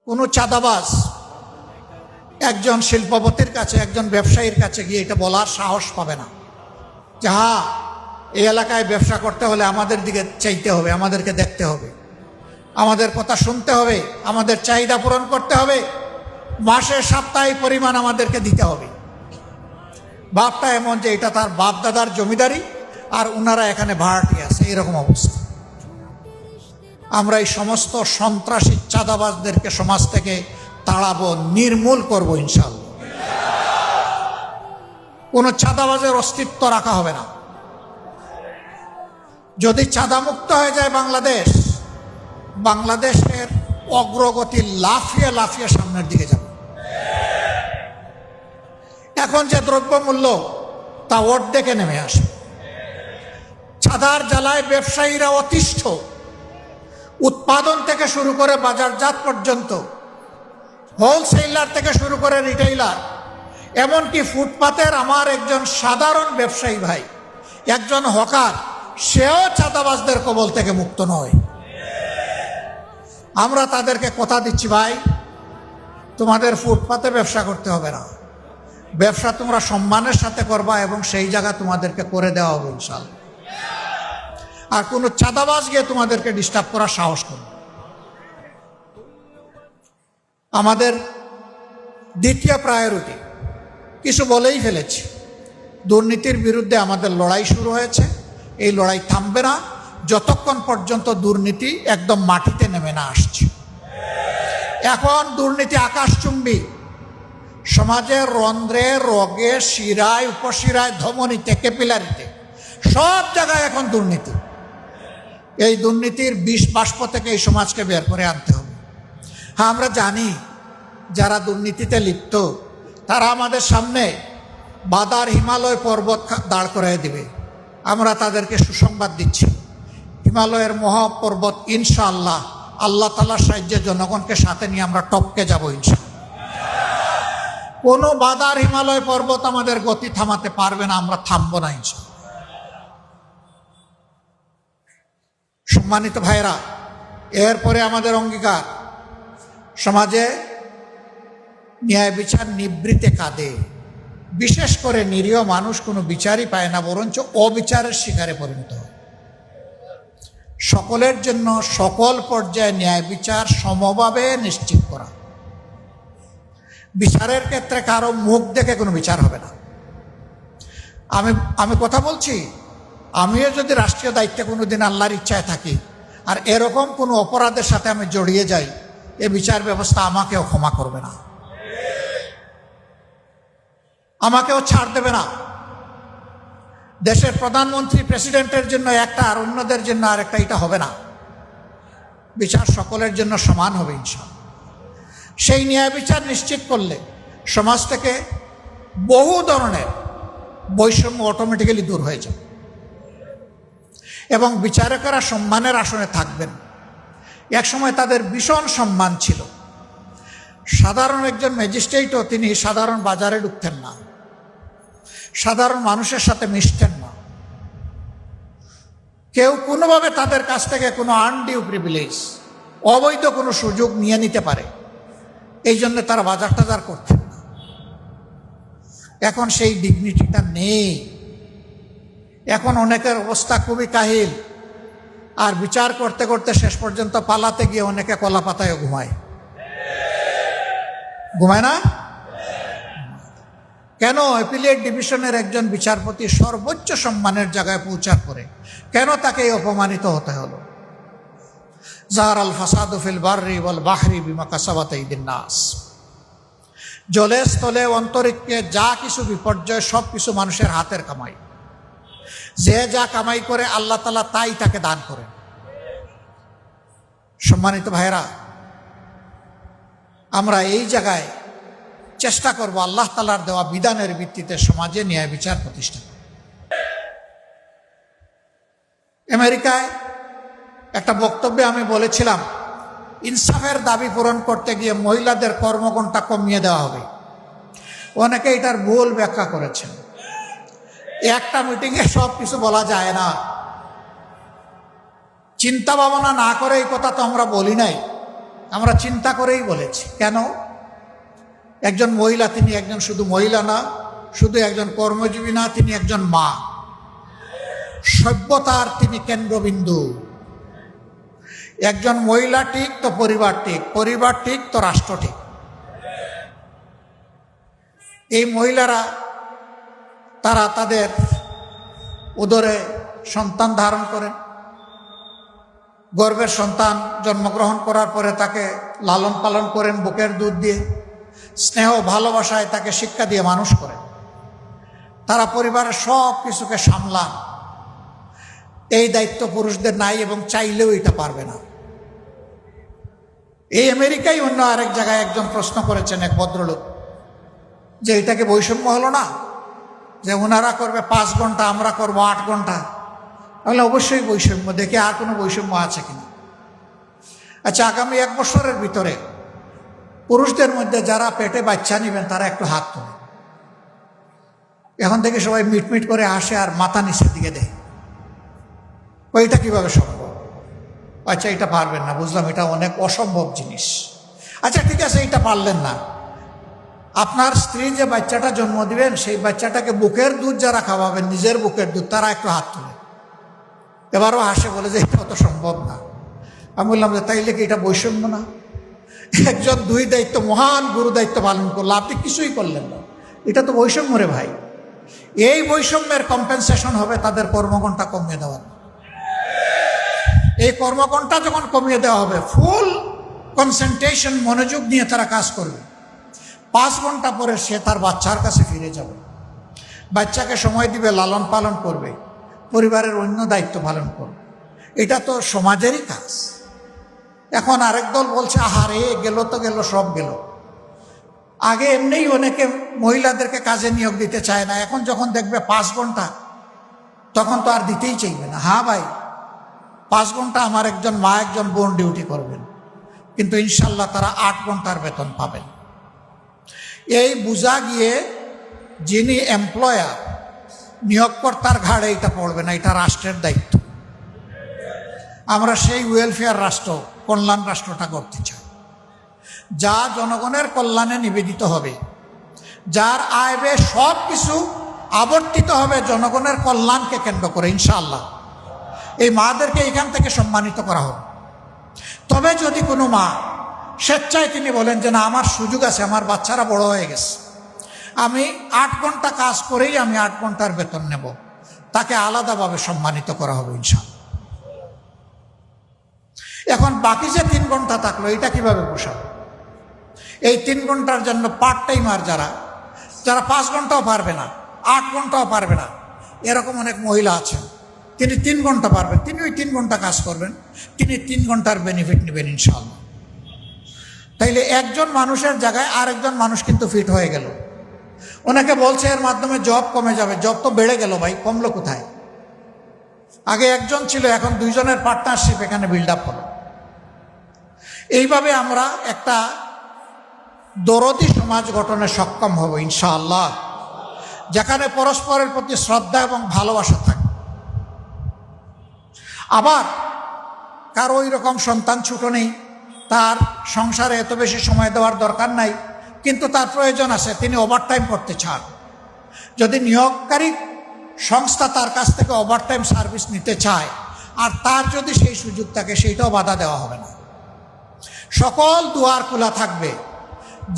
কোনো চাঁদাবাজ একজন শিল্পপতির কাছে, একজন ব্যবসায়ীর কাছে গিয়ে এটা বলার সাহস পাবে না যে হ্যাঁ, এই এলাকায় ব্যবসা করতে হলে আমাদের দিকে চাইতে হবে, আমাদেরকে দেখতে হবে, আমাদের কথা শুনতে হবে, আমাদের চাহিদা পূরণ করতে হবে, মাসে সাপ্তাহিক পরিমাণ আমাদেরকে দিতে হবে। বাপটা এমন যে এটা তার বাপ দাদার জমিদারি আর ওনারা এখানে ভাড়াটি আছে, এরকম অবস্থা। আমরা এই সমস্ত সন্ত্রাসী চাঁদাবাজদেরকে সমাজ থেকে তাড়াবো, নির্মূল করব ইনশাআল্লাহ। কোনো চাঁদাবাজের অস্তিত্ব রাখা হবে না। যদি চাঁদামুক্ত হয়ে যায় বাংলাদেশ, বাংলাদেশের অগ্রগতি লাফিয়ে লাফিয়ে সামনের দিকে যাবে। এখন যে দ্রব্যমূল্য তা অর্ধেকে নেমে আসে। চাঁদার জ্বালায় ব্যবসায়ীরা অতিষ্ঠ, উৎপাদন থেকে শুরু করে বাজারজাত পর্যন্ত, হোলসেলার থেকে শুরু করে রিটেইলার, এমনকি ফুটপাতের আমার একজন সাধারণ ব্যবসায়ী ভাই, একজন হকার, সেও চাঁদাবাজদের কবল থেকে মুক্ত নয়। আমরা তাদেরকে কথা দিচ্ছি, ভাই তোমাদের ফুটপাতে ব্যবসা করতে হবে না, ব্যবসা তোমরা সম্মানের সাথে করবা এবং সেই জায়গা তোমাদেরকে করে দেওয়া হবে ইনশাআল্লাহ। আর কোনো চাঁদাবাজ গিয়ে তোমাদেরকে ডিস্টার্ব করার সাহস করবে। আমাদের দ্বিতীয় প্রায়োরিটি কিছু বলেই ফেলেছি, দুর্নীতির বিরুদ্ধে আমাদের লড়াই শুরু হয়েছে। এই লড়াই থামবে না যতক্ষণ পর্যন্ত দুর্নীতি একদম মাটিতে নেমে না আসছে। এখন দুর্নীতি আকাশচুম্বী, সমাজের রন্ধ্রে, রগে, শিরায়, উপশিরায়, ধমনীতে, ক্যাপিলারিতে, সব জায়গায় এখন দুর্নীতি। এই দুর্নীতির বিষ বাষ্প থেকে এই সমাজকে বের করে আনতে হবে। হ্যাঁ, আমরা জানি যারা দুর্নীতিতে লিপ্ত তারা আমাদের সামনে বাদার হিমালয় পর্বত দাঁড় করাই দিবে। আমরা তাদেরকে সুসংবাদ দিচ্ছি, হিমালয়ের মহাপর্বত ইনশাআল্লাহ আল্লাহ তাআলার সাহায্যে জনগণকে সাথে নিয়ে আমরা টপকে যাব ইনশাআল্লাহ। কোনো বাদার হিমালয় পর্বত আমাদের গতি থামাতে পারবে না, আমরা থামবো না ইনশাআল্লাহ। সম্মানিত ভাইরা, এরপরে আমাদের অঙ্গীকার, সমাজে ন্যায় বিচার নিবৃতে কাঁদে। বিশেষ করে নিরীহ মানুষ কোনো বিচারই পায় না, বরঞ্চ অবিচারের শিকারে পরিণত হয়। সকলের জন্য সকল পর্যায়ে ন্যায় বিচার সমভাবে নিশ্চিত করা। বিচারের ক্ষেত্রে কারো মুখ দেখে কোনো বিচার হবে না। আমি কথা বলছি, আমিও যদি রাষ্ট্রীয় দায়িত্বে কোনো দিন আল্লাহর ইচ্ছায় থাকি আর এরকম কোনো অপরাধের সাথে আমি জড়িয়ে যাই, এ বিচার ব্যবস্থা আমাকেও ক্ষমা করবে না, আমাকেও ছাড় দেবে না। দেশের প্রধানমন্ত্রী, প্রেসিডেন্টের জন্য একটা আর অন্যদের জন্য আরেকটা, এটা হবে না। বিচার সকলের জন্য সমান হবে ইনশাআল্লাহ। সেই ন্যায় বিচার নিশ্চিত করলে সমাজ থেকে বহু ধরনের বৈষম্য অটোমেটিক্যালি দূর হয়ে যাবে এবং বিচারকেরা সম্মানের আসনে থাকবেন। একসময় তাদের ভীষণ সম্মান ছিল। সাধারণ একজন ম্যাজিস্ট্রেটও তিনি সাধারণ বাজারে ঢুকতেন না, সাধারণ মানুষের সাথে মিশতেন না। কেউ কোনোভাবে তাদের কাছ থেকে কোনো আনডিউ প্রিভিলেজ, অবৈধ কোনো সুযোগ নিয়ে নিতে পারে, এই জন্য তারা বাজার টাজার করতেন না। এখন সেই ডিগনিটিটা নেই। এখন অনেকের অবস্থা খুবই কাহিল, আর বিচার করতে করতে শেষ পর্যন্ত পালাতে গিয়ে অনেকে কলা পাতায় ঘুমায় না? কেন অ্যাপিলেট ডিভিশনের একজন বিচারপতি সর্বোচ্চ সম্মানের জায়গায় পৌঁছার পরে কেন তাকে অপমানিত হতে হলো? জাহারাল ফাসাদু ফিল বাররি ওয়াল বাহরি বিমা কাসাবাত আইদিন নাস। জলে স্থলে অন্তরিক্ষে যা কিছু বিপর্যয়, সব কিছু মানুষের হাতের কামাই। যে যা কামাই করে আল্লাহ তাআলা তাই তাকে দান করেন। সম্মানিত ভাইরা, আমরা এই জায়গায় চেষ্টা করব আল্লাহ তাআলার দেওয়া বিধানের ভিত্তিতে সমাজে ন্যায় বিচার প্রতিষ্ঠা করা। আমেরিকায় একটা বক্তব্যে আমি বলেছিলাম, ইনসাফের দাবি পূরণ করতে গিয়ে মহিলাদের কর্মঘণ্টা কমিয়ে দেওয়া হবে। অনেকে এটার ভুল ব্যাখ্যা করেছেন। একটা মিটিংয়ে সব কিছু বলা যায় না। চিন্তা ভাবনা না করে এই কথা তো আমরা বলি নাই। আমরা চিন্তা করেই বলেছি। কেন? একজন মহিলা, তিনি একজন শুধু মহিলা না, শুধু একজন কর্মজীবী না, তিনি একজন মা, সভ্যতার তিনি কেন্দ্রবিন্দু। একজন মহিলা ঠিক তো পরিবার ঠিক, পরিবার ঠিক তো রাষ্ট্র ঠিক। এই মহিলারা তারা তাদের উদরে সন্তান ধারণ করেন, গর্ভের সন্তান জন্মগ্রহণ করার পরে তাকে লালন পালন করেন বুকের দুধ দিয়ে, স্নেহ ভালোবাসায় তাকে শিক্ষা দিয়ে মানুষ করেন। তারা পরিবারের সব কিছুকে সামলান। এই দায়িত্ব পুরুষদের নাই এবং চাইলেও এটা পারবে না। এই আমেরিকায় অন্য আরেক জায়গায় একজন প্রশ্ন করেছেন, এক ভদ্রলোক, যে এটাকে বৈষম্য হলো না, যে ওনারা করবে 5 ঘন্টা, আমরা করব 8 ঘন্টা। তাহলে অবশ্যই বৈষম্য। দেখে আর কোনো বৈষম্য আছে কিনা। আচ্ছা, আগামী 1 বছরের ভিতরে পুরুষদের মধ্যে যারা পেটে বাচ্চা নেবেন তারা একটু হাত তোলে। এখন থেকে সবাই মিটমিট করে আসে আর মাথা নিচের দিকে দেয়। ওইটা কিভাবে সম্ভব? আচ্ছা, এটা পারবেন না, বুঝলাম, এটা অনেক অসম্ভব জিনিস। আচ্ছা ঠিক আছে, এটা পারলেন না। আপনার স্ত্রী যে বাচ্চাটা জন্ম দিবেন, সেই বাচ্চাটাকে বুকের দুধ যারা খাওয়াবেন, নিজের বুকের দুধ, তারা একটু হাত তোলে। এবারও হাসে, বলে যে এটা তো সম্ভব না। আমি বললাম যে তাইলে কি এটা বৈষম্য না? একজন 2 দায়িত্ব, মহান গুরু দায়িত্ব পালন করলো, আপনি কিছুই করলেন না, এটা তো বৈষম্য রে ভাই। এই বৈষম্যের কম্পেনসেশন হবে তাদের কর্মঘণ্টা কমিয়ে দেওয়ার। এই কর্মঘণ্টা যখন কমিয়ে দেওয়া হবে, ফুল কনসেন্ট্রেশন, মনোযোগ নিয়ে তারা কাজ করবে। 5 ঘন্টা পরে সে তার বাচ্চার কাছে ফিরে যাবে, বাচ্চাকে সময় দিবে, লালন পালন করবে, পরিবারের অন্য দায়িত্ব পালন করবে। এটা তো সমাজেরই কাজ। এখন আরেক দল বলছে, আহারে গেল তো গেল, সব গেল। আগে এমনিই অনেকে মহিলাদেরকে কাজে নিয়োগ দিতে চায় না, এখন যখন দেখবে 5 ঘন্টা, তখন তো আর দিতেই চাইবে না। হ্যাঁ ভাই, 5 ঘন্টা আমার একজন মা, একজন বোন ডিউটি করবেন, কিন্তু ইনশাল্লাহ তারা 8 ঘন্টার বেতন পাবেন। এই বোঝা গিয়ে যিনি এমপ্লয়ার, নিয়োগকর্তার ঘাড়ে এটা পড়বে না, এটা রাষ্ট্রের দায়িত্ব। আমরা সেই ওয়েলফেয়ার রাষ্ট্র, কল্যাণ রাষ্ট্রটা করতে চাই, যা জনগণের কল্যাণে নিবেদিত হবে, যার আয় ব্যয় সব কিছু আবর্তিত হবে জনগণের কল্যাণকে কেন্দ্র করে। ইনশাআল্লাহ এই মাদেরকে এখান থেকে সম্মানিত করা হবে। তবে যদি কোনো মা স্বেচ্ছায় তিনি বলেন যে না, আমার সুযোগ আছে, আমার বাচ্চারা বড় হয়ে গেছে, আমি 8 ঘন্টা কাজ করেই আমি 8 ঘন্টার বেতন নেব, তাকে আলাদাভাবে সম্মানিত করা হবে ইনশাআল্লাহ। এখন বাকি যে 3 ঘন্টা থাকলো, এটা কিভাবে পোষাবে? এই 3 ঘন্টার জন্য পার্ট টাইমার যারা 5 ঘন্টাও পারবে না, 8 ঘন্টাও পারবে না, এরকম অনেক মহিলা আছেন, তিনি 3 ঘন্টা পারবেন, তিনি ওই 3 ঘন্টা কাজ করবেন, তিনি 3 ঘন্টার বেনিফিট নেবেন ইনশাআল্লাহ। তাইলে একজন মানুষের জায়গায় আরেকজন মানুষ কিন্তু ফিট হয়ে গেল। ওনাকে বলছে এর মাধ্যমে জব কমে যাবে, জব তো বেড়ে গেল ভাই, কমলো কোথায়? আগে একজন ছিল, এখন 2 জনের পার্টনারশিপ এখানে বিল্ড আপ হলো। এইভাবে আমরা একটা দরদি সমাজ গঠনে সক্ষম হব ইনশাআল্লাহ, যেখানে পরস্পরের প্রতি শ্রদ্ধা এবং ভালোবাসা থাকে। আবার কারো ওই রকম সন্তান ছোট নেই, তার সংসারে এত বেশি সময় দেওয়ার দরকার নাই, কিন্তু তার প্রয়োজন আছে, তিনি ওভারটাইম করতে চান। যদি নিয়োগকারী সংস্থা তার কাছ থেকে ওভারটাইম সার্ভিস নিতে চায়, আর তার যদি সেই সুযোগ থাকে, সেইটাও বাধা দেওয়া হবে না। সকল দুয়ার খোলা থাকবে,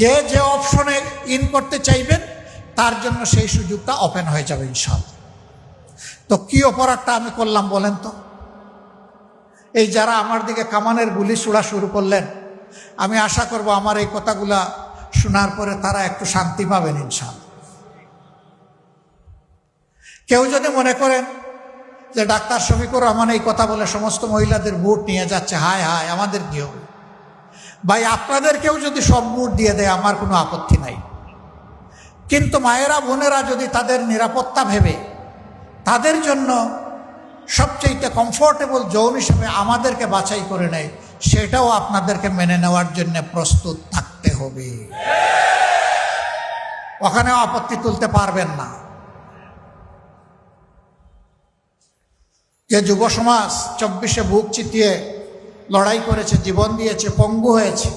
যে যে অপশনে ইন করতে চাইবেন তার জন্য সেই সুযোগটা ওপেন হয়ে যাবে ইনশাআল্লাহ। তো কি অপরাধটা আমি করলাম বলেন তো? এই যারা আমার দিকে কামানের গুলি ছোড়া শুরু করলেন, আমি আশা করব আমার এই কথাগুলা শোনার পরে তারা একটু শান্তি পাবেন ইনশাআল্লাহ। কেউ যদি মনে করেন যে ডাক্তার শফিকুর রহমান এই কথা বলে সমস্ত মহিলাদের ভোট নিয়ে যাচ্ছে, হায় হায় আমাদের কি হবে? ভাই, আপনাদেরকেও যদি সব ভোট দিয়ে দেয় আমার কোনো আপত্তি নাই, কিন্তু মায়েরা বোনেরা যদি তাদের নিরাপত্তা ভেবে তাদের জন্য সবচেয়ে কমফোর্টেবল জোন হিসেবে আমাদেরকে বাছাই করে নেয়, সেটাও আপনাদেরকে মেনে নেওয়ার জন্য প্রস্তুত থাকতে হবে। ওখানেও আপত্তি তুলতে পারবেন না। যে যুব সমাজ 24-এ বুক চিতিয়ে লড়াই করেছে, জীবন দিয়েছে, পঙ্গু হয়েছে।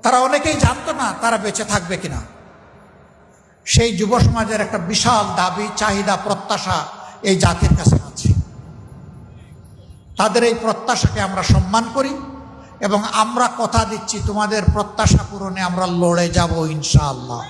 তারা অনেকেই জানতো না তারা বেঁচে থাকবে কিনা। সেই যুব সমাজের একটা বিশাল দাবি, চাহিদা, প্রত্যাশা এই জাতির কাছে আছে। তাদের এই প্রত্যাশাকে আমরা সম্মান করি এবং আমরা কথা দিচ্ছি তোমাদের প্রত্যাশা পূরণে আমরা লড়ে যাব ইনশাআল্লাহ।